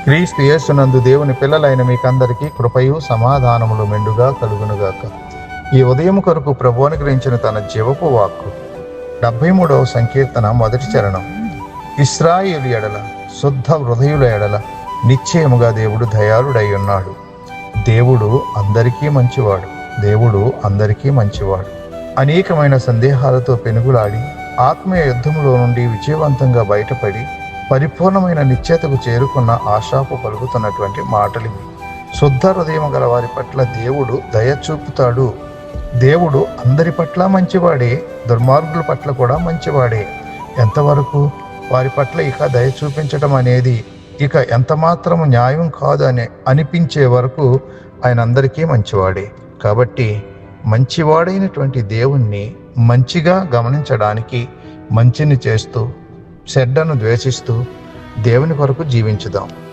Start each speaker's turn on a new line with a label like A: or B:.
A: క్రీస్తు యేసునందు దేవుని పిల్లలైన మీకందరికీ కృపయు సమాధానములు మెండుగా కలుగునుగాక. ఈ ఉదయం కొరకు ప్రభువు అనుగ్రహించిన తన జీవపు వాక్కు 73వ సంకీర్తన 1వ చరణం. ఇశ్రాయేలు ఎడల, శుద్ధ హృదయుల ఎడల నిశ్చయముగా దేవుడు దయాళుడై ఉన్నాడు. దేవుడు అందరికీ మంచివాడు. దేవుడు అందరికీ మంచివాడు. అనేకమైన సందేహాలతో పెనుగులాడి ఆత్మీయ యుద్ధములో నుండి విజయవంతంగా బయటపడి పరిపూర్ణమైన నిశ్చేతకు చేరుకున్న ఆశాపు పలుకుతున్నటువంటి మాటలివి. శుద్ధ హృదయం గల వారి పట్ల దేవుడు దయ చూపుతాడు. దేవుడు అందరి పట్ల మంచివాడే, దుర్మార్గుల పట్ల కూడా మంచివాడే. ఎంతవరకు వారి పట్ల ఇక దయ చూపించడం అనేది ఇక ఎంత మాత్రము న్యాయం కాదు అని అనిపించే వరకు ఆయన అందరికీ మంచివాడే. కాబట్టి మంచివాడైనటువంటి దేవుణ్ణి మంచిగా గమనించడానికి మంచిని చేస్తూ చెడ్డను ద్వేషిస్తూ దేవుని కొరకు జీవించుదాం.